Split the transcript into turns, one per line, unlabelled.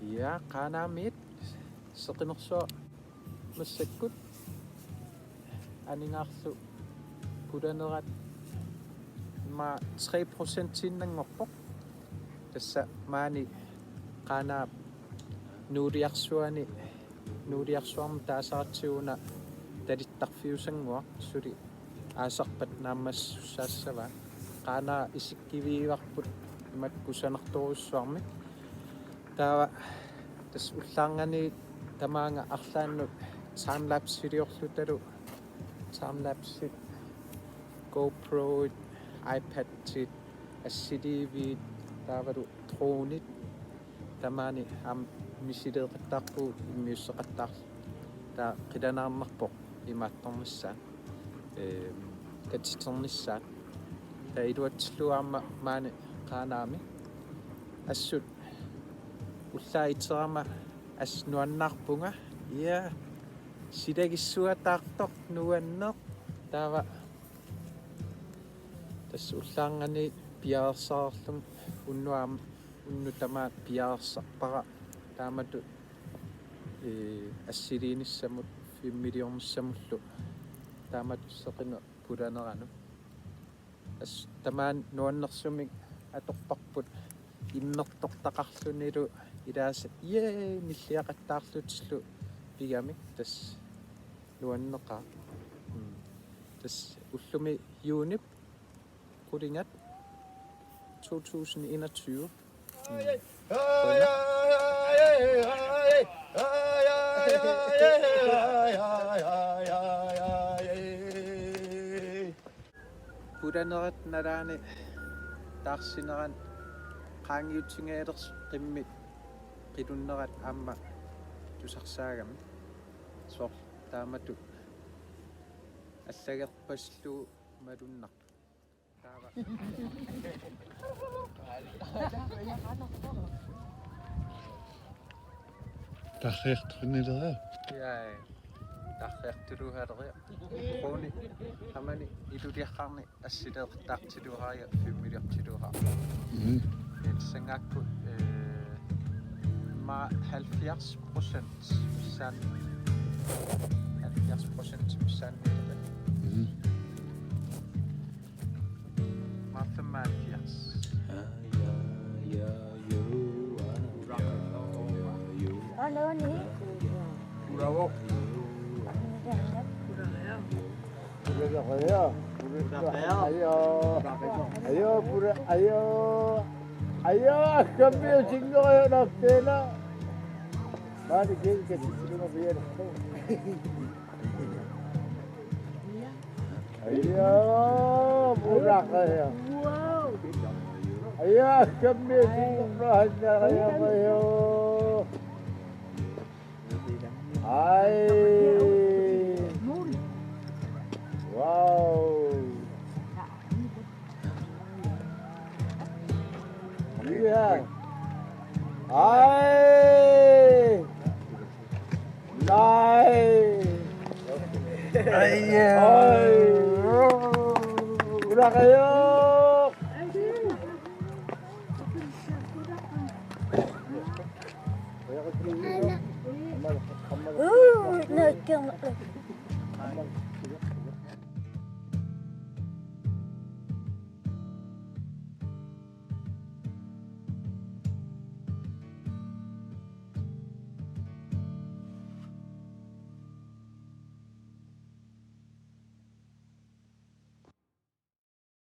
Ja, qanaamit seqinersuа massakkut aningaarlu pulanerat ma 3% sinnangorpoq tassa maani qanaap nuuliarsuarma taasaratsiuna talittarfiusanguaq suli aasarpat naammassussaassava qaanaa isikkiviivarput imakkusanertorussuarmik taava tas ullaarngani tamaanga arlaannut timelapse-videorlutalu timelapse GoPro iPad-tit assiliviit taavalu droonit tamaani misileeqattaarpuut immiusseqattaarlu taa qilanaarnerpoq imaattornissaa katiternissaat taa iluatsilluaarma maani qaanaami assut ullaiterama asnuannaarpunga ja silagissuataartoq nuanneq taava tas ullaarngani piaersaarlum unnutamaat piaersarpara taamatu assiliinissamut 5 milliornissamullu taamatu seqina pulaneranu as tamaan nuannersumik atorparput immertortaqarlunilu ilaasa nilliaqattaarlutillu pigamik tas nuanneqaa tas ullumi juunip qulingat 2021 pulanerat nalaani taarsineran qaangiutingailers qimmit qilunnerat aamma tusarsaagami soor taamatu allagerpaslu malunnaq taava
Tarreertrinilera.
ja tarreertuluhaaleria drooni amani iluliaqqarni assileeqtaartiluhaaja 5 milliortiluhaa sangaakku ma 70% missaan 70% missaannileqa maathammaatias
Alo ni.
bravo
Ayo, cambio chingo de la pena. Vale, que si no viene. Ayo, buraca ya. Ayo, cambio chingo de la ayo. Ay. Wow. Yeah. Ay. Nice. Ay. Udah kayo.
Nak.